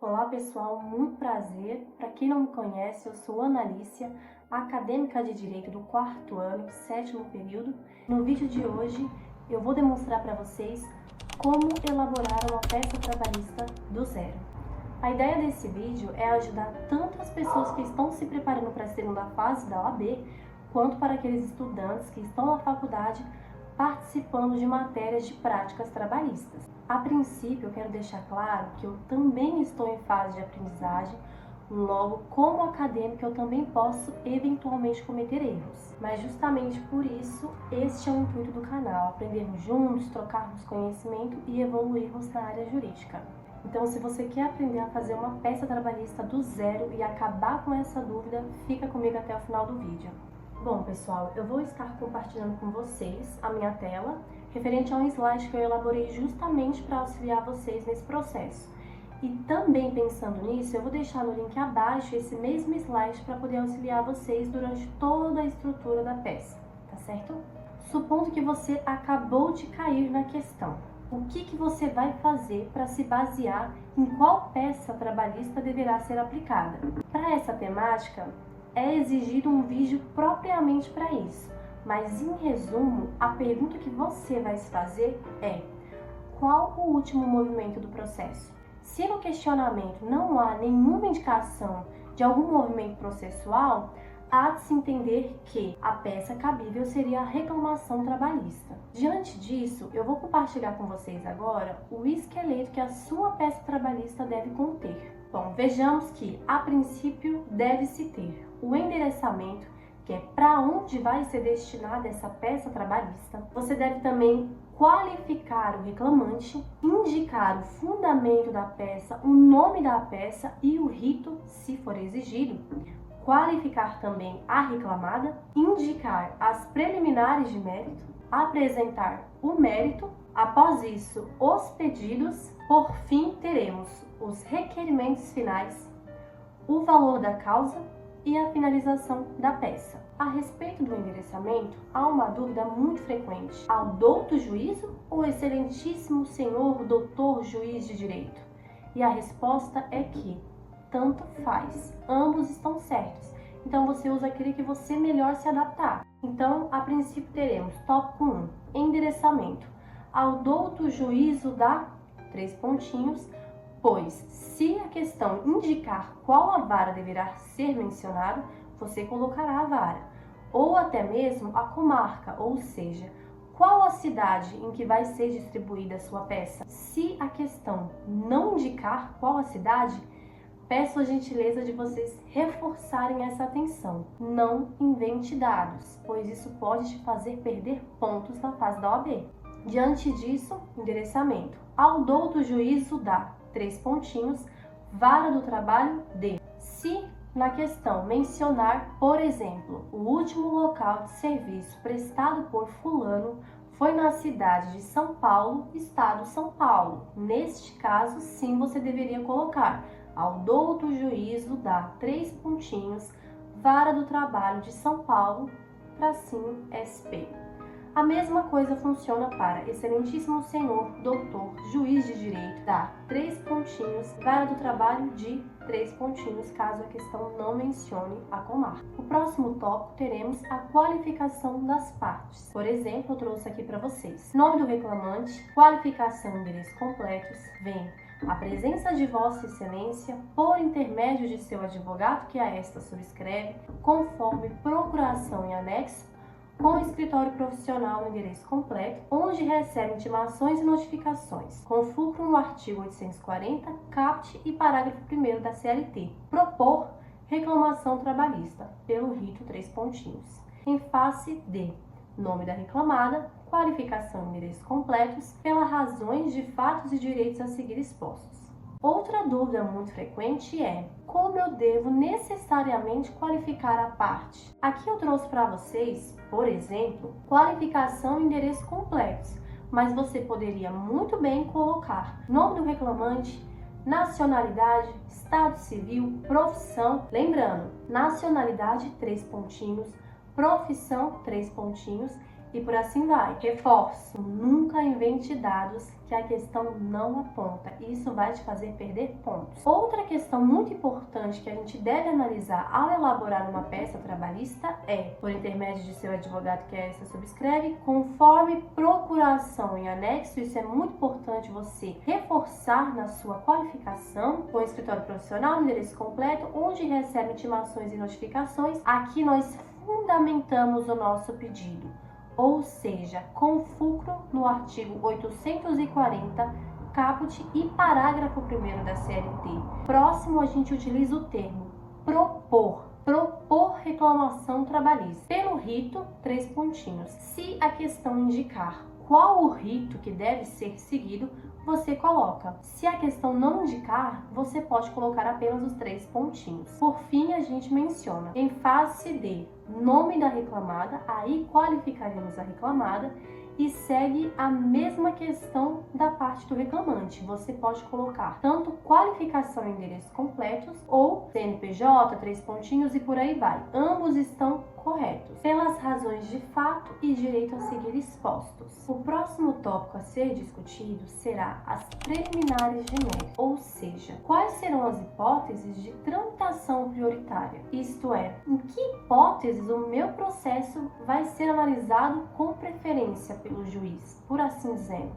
Olá pessoal, muito prazer. Para quem não me conhece, eu sou Ana Alicia, acadêmica de Direito do 4º ano, 7º período. No vídeo de hoje eu vou demonstrar para vocês como elaborar uma peça trabalhista do zero. A ideia desse vídeo é ajudar tanto as pessoas que estão se preparando para a segunda fase da OAB, quanto para aqueles estudantes que estão na faculdade participando de matérias de práticas trabalhistas. A princípio, eu quero deixar claro que eu também estou em fase de aprendizagem, logo, como acadêmica, eu também posso eventualmente cometer erros. Mas justamente por isso, este é o intuito do canal, aprendermos juntos, trocarmos conhecimento e evoluirmos na área jurídica. Então, se você quer aprender a fazer uma peça trabalhista do zero e acabar com essa dúvida, fica comigo até o final do vídeo. Bom, pessoal, eu vou estar compartilhando com vocês a minha tela, referente a um slide que eu elaborei justamente para auxiliar vocês nesse processo. E também pensando nisso, eu vou deixar no link abaixo esse mesmo slide para poder auxiliar vocês durante toda a estrutura da peça, tá certo? Supondo que você acabou de cair na questão, o que você vai fazer para se basear em qual peça trabalhista deverá ser aplicada? Para essa temática, é exigido um vídeo propriamente para isso, mas em resumo, a pergunta que você vai se fazer é: qual o último movimento do processo? Se no questionamento não há nenhuma indicação de algum movimento processual, há de se entender que a peça cabível seria a reclamação trabalhista. Diante disso, eu vou compartilhar com vocês agora o esqueleto que a sua peça trabalhista deve conter. Bom, vejamos que, a princípio, deve-se ter o endereçamento, que é para onde vai ser destinada essa peça trabalhista. Você deve também qualificar o reclamante, indicar o fundamento da peça, o nome da peça e o rito, se for exigido. Qualificar também a reclamada, indicar as preliminares de mérito, apresentar o mérito, após isso, os pedidos. Por fim, teremos os requerimentos finais, o valor da causa e a finalização da peça. A respeito do endereçamento, há uma dúvida muito frequente: ao douto juízo ou excelentíssimo senhor doutor juiz de direito? E a resposta é que tanto faz, ambos estão certos. Então você usa aquele que você melhor se adaptar. Então, a princípio teremos tópico 1, endereçamento, ao douto juízo da... pois se a questão indicar qual a vara deverá ser mencionada, você colocará a vara, ou até mesmo a comarca, ou seja, qual a cidade em que vai ser distribuída a sua peça. Se a questão não indicar qual a cidade, peço a gentileza de vocês reforçarem essa atenção. Não invente dados, pois isso pode te fazer perder pontos na fase da OAB. Diante disso, endereçamento, ao douto juízo da... vara do trabalho de... Se na questão mencionar, por exemplo, o último local de serviço prestado por fulano foi na cidade de São Paulo, estado São Paulo. Neste caso, sim, você deveria colocar ao douto juízo da... vara do trabalho de São Paulo, tracinho SP. A mesma coisa funciona para excelentíssimo senhor doutor juiz de direito da... vara do trabalho de... caso a questão não mencione a comarca. O próximo tópico teremos a qualificação das partes. Por exemplo, eu trouxe aqui para vocês: nome do reclamante, qualificação e endereço completos, vem a presença de Vossa Excelência por intermédio de seu advogado que a esta subscreve, conforme procuração em anexo, com escritório profissional no endereço completo, onde recebe intimações e notificações, com fulcro no artigo 840, caput e parágrafo 1º da CLT, propor reclamação trabalhista, pelo rito 3 pontinhos, em face de nome da reclamada, qualificação e endereço completos, pelas razões de fatos e direitos a seguir expostos. Outra dúvida muito frequente é: como eu devo necessariamente qualificar a parte? Aqui eu trouxe para vocês, por exemplo, qualificação e endereço completos, mas você poderia muito bem colocar nome do reclamante, nacionalidade, estado civil, profissão. Lembrando, nacionalidade 3 pontinhos, profissão 3 pontinhos e por assim vai. Reforço, nunca invente dados que a questão não aponta. Isso vai te fazer perder pontos. Outra questão muito importante que a gente deve analisar ao elaborar uma peça trabalhista é, por intermédio de seu advogado que essa subscreve, conforme procuração em anexo. Isso é muito importante você reforçar na sua qualificação com o escritório profissional, endereço completo, onde recebe intimações e notificações. Aqui nós fundamentamos o nosso pedido, ou seja, com fulcro no artigo 840, caput e parágrafo 1º da CLT. Próximo, a gente utiliza o termo propor reclamação trabalhista. Pelo rito, 3 pontinhos. Se a questão indicar qual o rito que deve ser seguido, você coloca. Se a questão não indicar, você pode colocar apenas os 3 pontinhos. Por fim, a gente menciona, em face de nome da reclamada, aí qualificaremos a reclamada e segue a mesma questão da parte do reclamante. Você pode colocar tanto qualificação e endereços completos ou CNPJ, 3 pontinhos e por aí vai. Ambos estão corretos, pelas razões de fato e direito a seguir expostos. O próximo tópico a ser discutido será as preliminares de mérito, ou seja, quais serão as hipóteses de tramitação prioritária, isto é, em que hipóteses o meu processo vai ser analisado com preferência pelo juiz, por assim dizendo.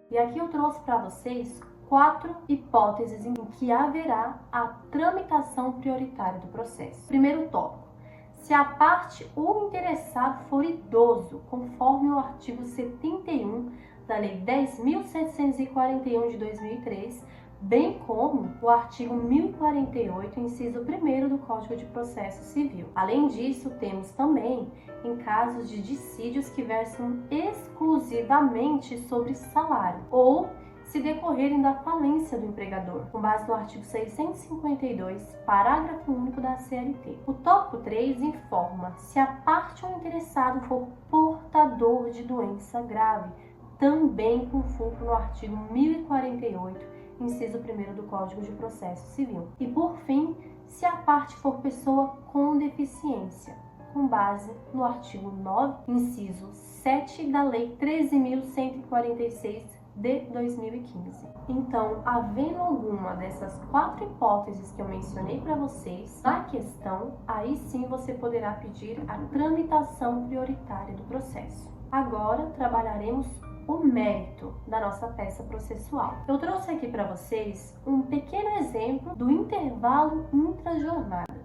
E aqui eu trouxe para vocês 4 hipóteses em que haverá a tramitação prioritária do processo. Primeiro tópico: se a parte ou interessado for idoso, conforme o artigo 71 da Lei 10.741 de 2003, bem como o artigo 1048, inciso 1º do Código de Processo Civil. Além disso, temos também em casos de dissídios que versam exclusivamente sobre salário ou se decorrerem da falência do empregador, com base no artigo 652, parágrafo único da CLT. O tópico 3 informa se a parte ou interessado for portador de doença grave, também com fulcro no artigo 1048, inciso 1º do Código de Processo Civil. E por fim, se a parte for pessoa com deficiência, com base no artigo 9, inciso 7 da Lei 13.146 de 2015. Então, havendo alguma dessas 4 hipóteses que eu mencionei para vocês na questão, aí sim você poderá pedir a tramitação prioritária do processo. Agora trabalharemos o mérito da nossa peça processual. Eu trouxe aqui para vocês um pequeno exemplo do intervalo intrajornada,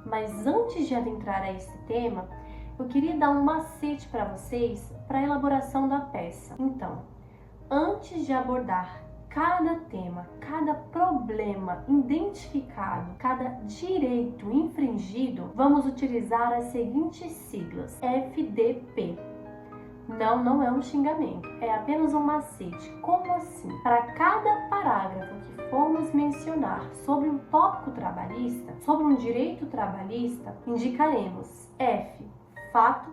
mas antes de adentrar a esse tema, eu queria dar um macete para vocês para a elaboração da peça. Então, antes de abordar cada tema, cada problema identificado, cada direito infringido, vamos utilizar as seguintes siglas: FDP. Não é um xingamento, é apenas um macete. Como assim? Para cada parágrafo que formos mencionar sobre um tópico trabalhista, sobre um direito trabalhista, indicaremos F, fato,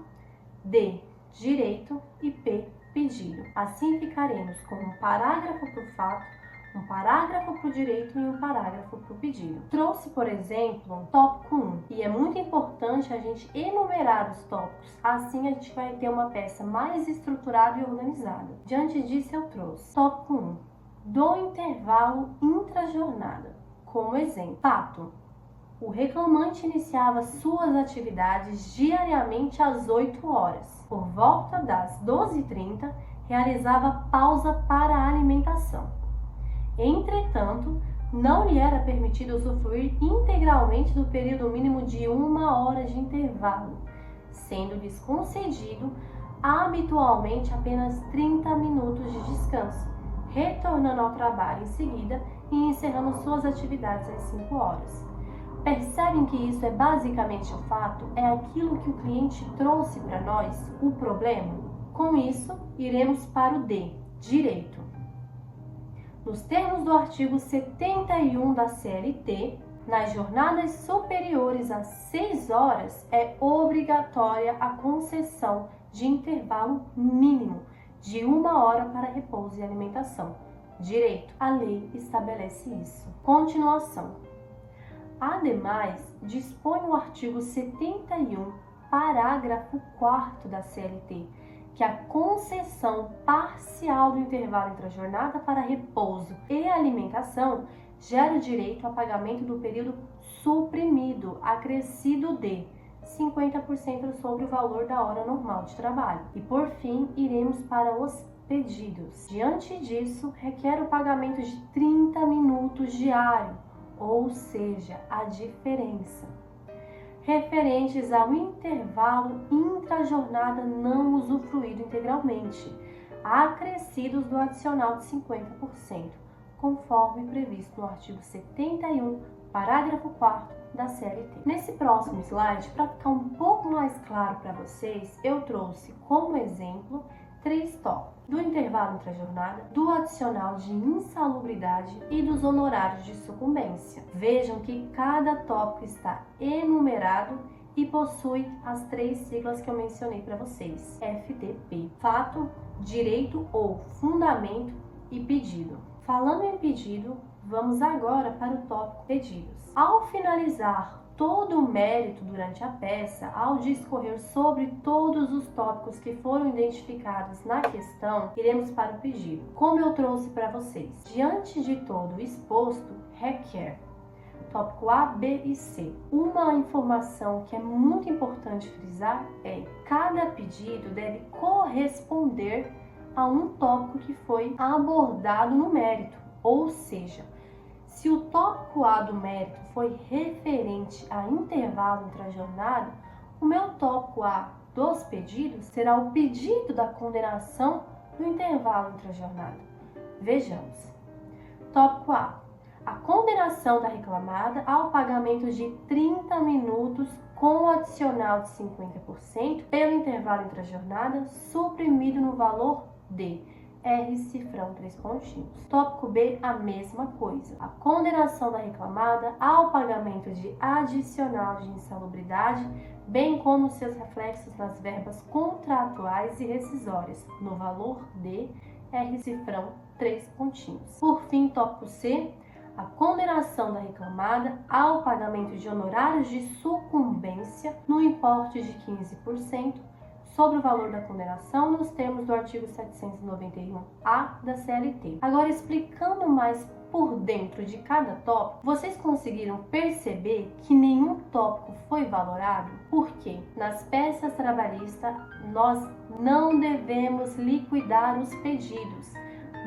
D, direito e P, pedido. Assim ficaremos com um parágrafo para o fato, um parágrafo para o direito e um parágrafo para o pedido. Trouxe, por exemplo, tópico 1, e é muito importante a gente enumerar os tópicos, assim a gente vai ter uma peça mais estruturada e organizada. Diante disso eu trouxe tópico 1, do intervalo intrajornada. Como exemplo, fato: o reclamante iniciava suas atividades diariamente às 8 horas. Por volta das 12h30, realizava pausa para a alimentação. Entretanto, não lhe era permitido usufruir integralmente do período mínimo de 1 hora de intervalo, sendo-lhes concedido habitualmente apenas 30 minutos de descanso, retornando ao trabalho em seguida e encerrando suas atividades às 5 horas. Percebem que isso é basicamente o fato? É aquilo que o cliente trouxe para nós, o problema? Com isso, iremos para o D, direito. Nos termos do artigo 71 da CLT, nas jornadas superiores a 6 horas, é obrigatória a concessão de intervalo mínimo de 1 hora para repouso e alimentação. Direito. A lei estabelece isso. Continuação. Ademais, dispõe o artigo 71, parágrafo 4º da CLT, que a concessão parcial do intervalo entre a jornada para repouso e alimentação gera o direito a pagamento do período suprimido, acrescido de 50% sobre o valor da hora normal de trabalho. E por fim, iremos para os pedidos. Diante disso, requer o pagamento de 30 minutos diário, ou seja, a diferença, referentes ao intervalo intrajornada não usufruído integralmente, acrescidos do adicional de 50%, conforme previsto no artigo 71, parágrafo 4º da CLT. Nesse próximo slide, para ficar um pouco mais claro para vocês, eu trouxe como exemplo 3 tópicos: do intervalo entre a jornada, do adicional de insalubridade e dos honorários de sucumbência. Vejam que cada tópico está enumerado e possui as 3 siglas que eu mencionei para vocês: FDP, fato, direito ou fundamento, e pedido. Falando em pedido, vamos agora para o tópico pedidos. Ao finalizar todo o mérito durante a peça, ao discorrer sobre todos os tópicos que foram identificados na questão, iremos para o pedido. Como eu trouxe para vocês, diante de todo o exposto, requer tópico A, B e C. Uma informação que é muito importante frisar é: cada pedido deve corresponder a um tópico que foi abordado no mérito, ou seja, se o tópico A do mérito foi referente a intervalo entre a jornada, o meu tópico A dos pedidos será o pedido da condenação do intervalo entre a jornada. Vejamos. Tópico A: a condenação da reclamada ao pagamento de 30 minutos com o adicional de 50% pelo intervalo entre a jornada, suprimido no valor de R cifrão 3 pontinhos. Tópico B, a mesma coisa. A condenação da reclamada ao pagamento de adicional de insalubridade, bem como seus reflexos nas verbas contratuais e rescisórias, no valor de R cifrão 3 pontinhos. Por fim, tópico C, a condenação da reclamada ao pagamento de honorários de sucumbência no importe de 15% sobre o valor da condenação nos termos do artigo 791-A da CLT. Agora, explicando mais por dentro de cada tópico, vocês conseguiram perceber que nenhum tópico foi valorado? Porque nas peças trabalhistas nós não devemos liquidar os pedidos,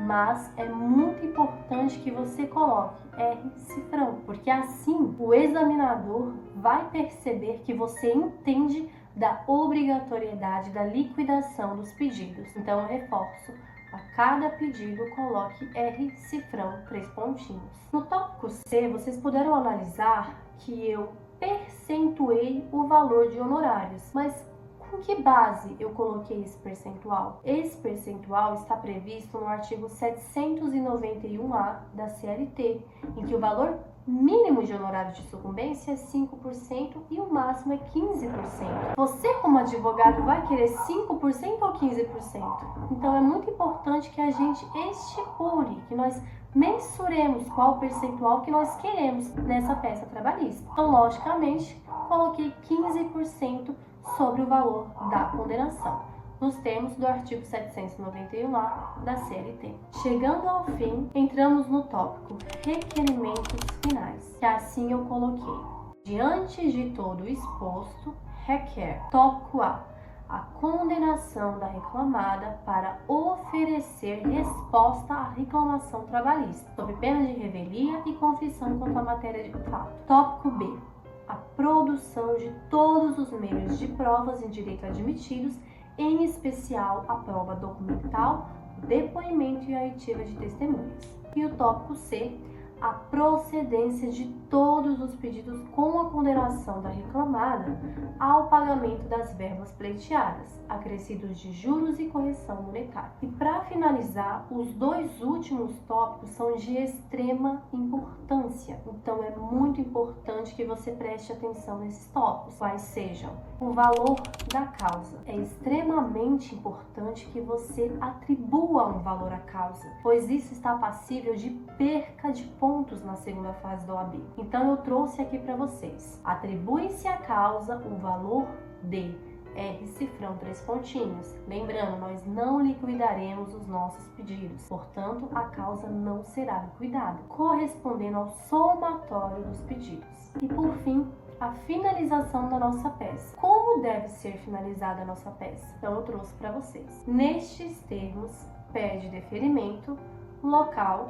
mas é muito importante que você coloque R cifrão, porque assim o examinador vai perceber que você entende da obrigatoriedade da liquidação dos pedidos. Então eu reforço: a cada pedido coloque R cifrão 3 pontinhos. No tópico C, vocês puderam analisar que eu percentuei o valor de honorários, mas com que base eu coloquei esse percentual? Esse percentual está previsto no artigo 791-A da CLT, em que o valor mínimo de honorário de sucumbência é 5% e o máximo é 15%. Você, como advogado, vai querer 5% ou 15%? Então é muito importante que a gente estipule, que nós mensuremos qual o percentual que nós queremos nessa peça trabalhista. Então, logicamente, coloquei 15% sobre o valor da condenação, nos termos do artigo 791-A da CLT. Chegando ao fim, entramos no tópico requerimentos finais, que assim eu coloquei: diante de todo o exposto, requer, tópico A, a condenação da reclamada para oferecer resposta à reclamação trabalhista, sob pena de revelia e confissão quanto à matéria de fato. Tópico B, a produção de todos os meios de provas em direito admitidos, em especial a prova documental, o depoimento e a oitiva de testemunhas. E o tópico C, a procedência de todos os pedidos com a condenação da reclamada ao pagamento das verbas pleiteadas, acrescidos de juros e correção monetária. E para finalizar, os 2 últimos tópicos são de extrema importância, então é muito importante que você preste atenção nesses tópicos, quais sejam: o valor da causa. É extremamente importante que você atribua um valor à causa, pois isso está passível de perca de pontos na segunda fase da OAB. Então eu trouxe aqui para vocês: atribui-se à causa o valor de R cifrão 3 pontinhos. Lembrando, nós não liquidaremos os nossos pedidos, portanto, a causa não será liquidada, correspondendo ao somatório dos pedidos. E por fim, a finalização da nossa peça. Como deve ser finalizada a nossa peça? Então eu trouxe para vocês. Nestes termos, pede deferimento, local,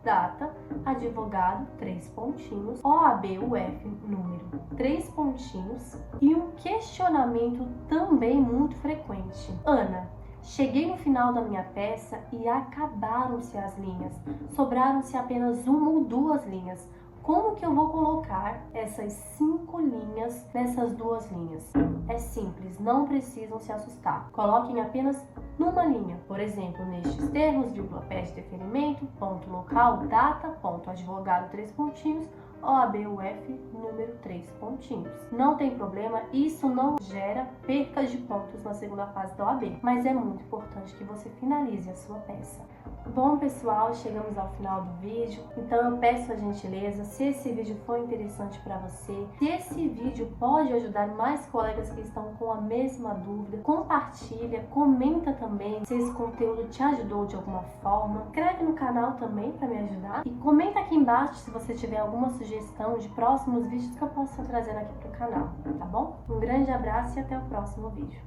data, advogado, 3 pontinhos, OAB UF, número, 3 pontinhos, e um questionamento também muito frequente. Ana, cheguei no final da minha peça e acabaram-se as linhas, sobraram-se apenas uma ou duas linhas. Como que eu vou colocar essas 5 linhas nessas 2 linhas? É simples, não precisam se assustar. Coloquem apenas numa linha. Por exemplo, nestes termos, vírgula, pede deferimento, ponto local, data, ponto advogado, 3 pontinhos, OAB UF, número 3 pontinhos. Não tem problema, isso não gera percas de pontos na segunda fase da OAB, mas é muito importante que você finalize a sua peça. Bom, pessoal, chegamos ao final do vídeo, então eu peço a gentileza, se esse vídeo foi interessante para você, se esse vídeo pode ajudar mais colegas que estão com a mesma dúvida, compartilha, comenta também se esse conteúdo te ajudou de alguma forma, inscreve no canal também para me ajudar e comenta aqui embaixo se você tiver alguma sugestão de próximos vídeos que eu possa trazer aqui pro canal, tá bom? Um grande abraço e até o próximo vídeo.